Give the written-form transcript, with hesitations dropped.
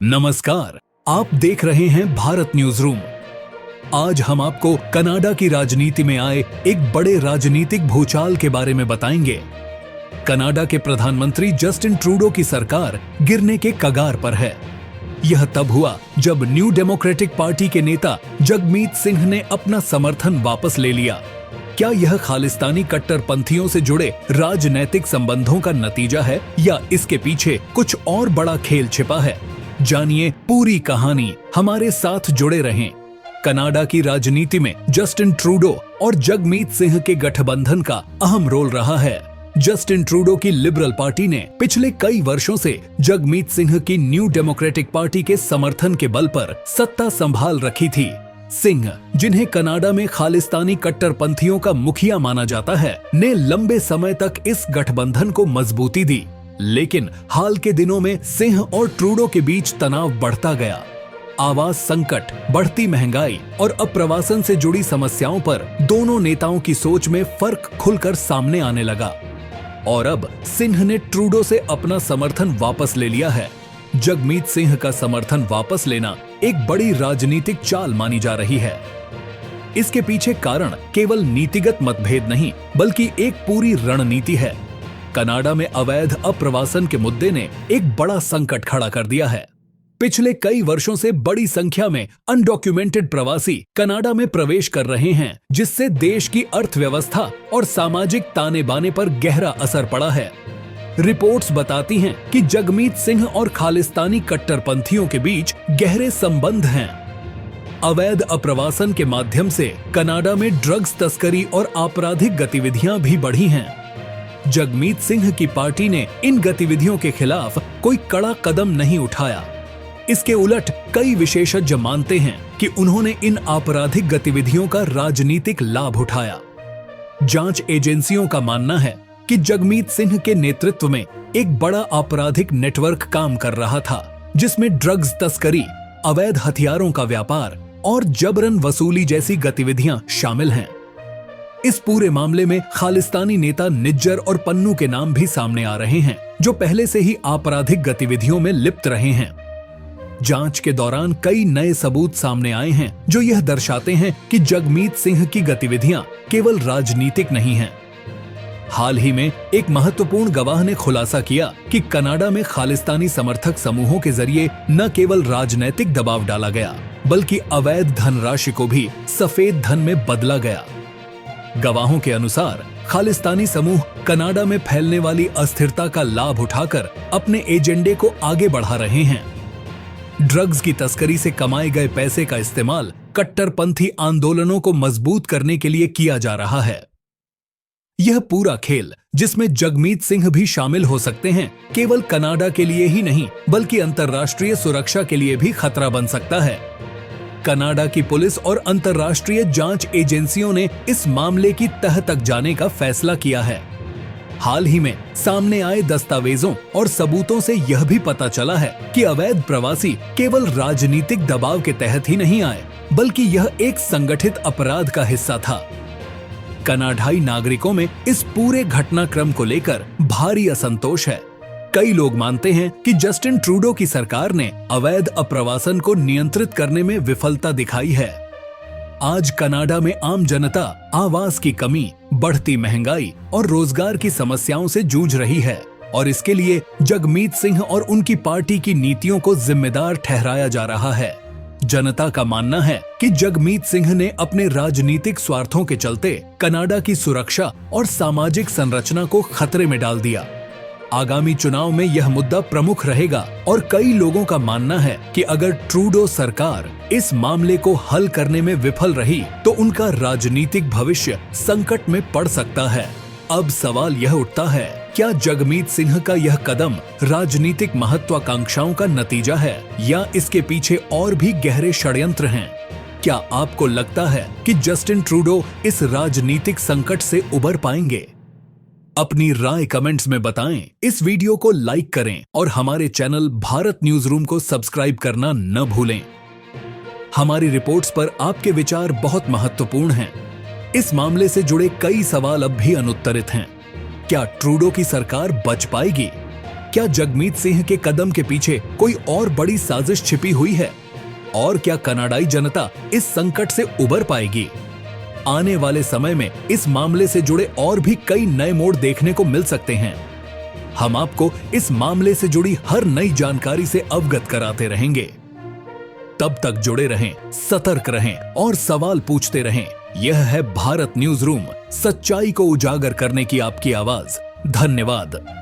नमस्कार, आप देख रहे हैं भारत न्यूज रूम। आज हम आपको कनाडा की राजनीति में आए एक बड़े राजनीतिक भूचाल के बारे में बताएंगे। कनाडा के प्रधानमंत्री जस्टिन ट्रूडो की सरकार गिरने के कगार पर है। यह तब हुआ जब न्यू डेमोक्रेटिक पार्टी के नेता जगमीत सिंह ने अपना समर्थन वापस ले लिया। क्या यह खालिस्तानी कट्टरपंथियों से जुड़े राजनैतिक संबंधों का नतीजा है या इसके पीछे कुछ और बड़ा खेल छिपा है? जानिए पूरी कहानी, हमारे साथ जुड़े रहें। कनाडा की राजनीति में जस्टिन ट्रूडो और जगमीत सिंह के गठबंधन का अहम रोल रहा है। जस्टिन ट्रूडो की लिबरल पार्टी ने पिछले कई वर्षों से जगमीत सिंह की न्यू डेमोक्रेटिक पार्टी के समर्थन के बल पर सत्ता संभाल रखी थी। सिंह, जिन्हें कनाडा में खालिस्तानी कट्टरपंथियों का मुखिया माना जाता है, ने लंबे समय तक इस गठबंधन को मजबूती दी। लेकिन हाल के दिनों में सिंह और ट्रूडो के बीच तनाव बढ़ता गया। आवास संकट, बढ़ती महंगाई और अप्रवासन से जुड़ी समस्याओं पर दोनों नेताओं की सोच में फर्क खुलकर सामने आने लगा और अब सिंह ने ट्रूडो से अपना समर्थन वापस ले लिया है। जगमीत सिंह का समर्थन वापस लेना एक बड़ी राजनीतिक चाल मानी जा रही है। इसके पीछे कारण केवल नीतिगत मतभेद नहीं, बल्कि एक पूरी रणनीति है। कनाडा में अवैध अप्रवासन के मुद्दे ने एक बड़ा संकट खड़ा कर दिया है। पिछले कई वर्षों से बड़ी संख्या में अनडॉक्यूमेंटेड प्रवासी कनाडा में प्रवेश कर रहे हैं, जिससे देश की अर्थव्यवस्था और सामाजिक ताने बाने पर गहरा असर पड़ा है। रिपोर्ट्स बताती हैं कि जगमीत सिंह और खालिस्तानी कट्टरपंथियों के बीच गहरे संबंध हैं। अवैध अप्रवासन के माध्यम से कनाडा में ड्रग्स तस्करी और आपराधिक गतिविधियां भी बढ़ी हैं। जगमीत सिंह की पार्टी ने इन गतिविधियों के खिलाफ कोई कड़ा कदम नहीं उठाया। इसके उलट कई विशेषज्ञ मानते हैं कि उन्होंने इन आपराधिक गतिविधियों का राजनीतिक लाभ उठाया। जांच एजेंसियों का मानना है कि जगमीत सिंह के नेतृत्व में एक बड़ा आपराधिक नेटवर्क काम कर रहा था, जिसमें ड्रग्स तस्करी, अवैध हथियारों का व्यापार और जबरन वसूली जैसी गतिविधियां शामिल हैं। इस पूरे मामले में खालिस्तानी नेता निज्जर और पन्नू के नाम भी सामने आ रहे हैं, जो पहले से ही आपराधिक गतिविधियों में लिप्त रहे हैं। जांच के दौरान कई नए सबूत सामने आए हैं जो यह दर्शाते हैं कि जगमीत सिंह की गतिविधियां केवल राजनीतिक नहीं हैं। हाल ही में एक महत्वपूर्ण गवाह ने खुलासा किया कि कनाडा में खालिस्तानी समर्थक समूहों के जरिए न केवल राजनैतिक दबाव डाला गया, बल्कि अवैध धनराशि को भी सफेद धन में बदला गया। गवाहों के अनुसार खालिस्तानी समूह कनाडा में फैलने वाली अस्थिरता का लाभ उठाकर अपने एजेंडे को आगे बढ़ा रहे हैं। ड्रग्स की तस्करी से कमाए गए पैसे का इस्तेमाल कट्टरपंथी आंदोलनों को मजबूत करने के लिए किया जा रहा है। यह पूरा खेल, जिसमें जगमीत सिंह भी शामिल हो सकते हैं, केवल कनाडा के लिए ही नहीं, बल्कि अंतर्राष्ट्रीय सुरक्षा के लिए भी खतरा बन सकता है। कनाडा की पुलिस और अंतर्राष्ट्रीय जांच एजेंसियों ने इस मामले की तह तक जाने का फैसला किया है। हाल ही में सामने आए दस्तावेजों और सबूतों से यह भी पता चला है कि अवैध प्रवासी केवल राजनीतिक दबाव के तहत ही नहीं आए, बल्कि यह एक संगठित अपराध का हिस्सा था। कनाडाई नागरिकों में इस पूरे घटनाक्रम को लेकर भारी असंतोष है। कई लोग मानते हैं कि जस्टिन ट्रूडो की सरकार ने अवैध अप्रवासन को नियंत्रित करने में विफलता दिखाई है। आज कनाडा में आम जनता आवास की कमी, बढ़ती महंगाई और रोजगार की समस्याओं से जूझ रही है, और इसके लिए जगमीत सिंह और उनकी पार्टी की नीतियों को जिम्मेदार ठहराया जा रहा है। जनता का मानना है कि जगमीत सिंह ने अपने राजनीतिक स्वार्थों के चलते कनाडा की सुरक्षा और सामाजिक संरचना को खतरे में डाल दिया। आगामी चुनाव में यह मुद्दा प्रमुख रहेगा और कई लोगों का मानना है कि अगर ट्रूडो सरकार इस मामले को हल करने में विफल रही तो उनका राजनीतिक भविष्य संकट में पड़ सकता है। अब सवाल यह उठता है, क्या जगमीत सिंह का यह कदम राजनीतिक महत्वाकांक्षाओं का नतीजा है या इसके पीछे और भी गहरे षड्यंत्र हैं? क्या आपको लगता है कि जस्टिन ट्रूडो इस राजनीतिक संकट से उबर पाएंगे? अपनी राय कमेंट्स में बताएं। इस वीडियो को लाइक करें और हमारे चैनल भारत न्यूज रूम को सब्सक्राइब करना न भूलें। हमारी रिपोर्ट्स पर आपके विचार बहुत महत्वपूर्ण हैं। इस मामले से जुड़े कई सवाल अब भी अनुत्तरित हैं। क्या ट्रूडो की सरकार बच पाएगी? क्या जगमीत सिंह के कदम के पीछे कोई और बड़ी साजिश छिपी हुई है? और क्या कनाडाई जनता इस संकट से उबर पाएगी? आने वाले समय में इस मामले से जुड़े और भी कई नए मोड़ देखने को मिल सकते हैं। हम आपको इस मामले से जुड़ी हर नई जानकारी से अवगत कराते रहेंगे। तब तक जुड़े रहें, सतर्क रहें और सवाल पूछते रहें। यह है भारत न्यूज रूम, सच्चाई को उजागर करने की आपकी आवाज। धन्यवाद।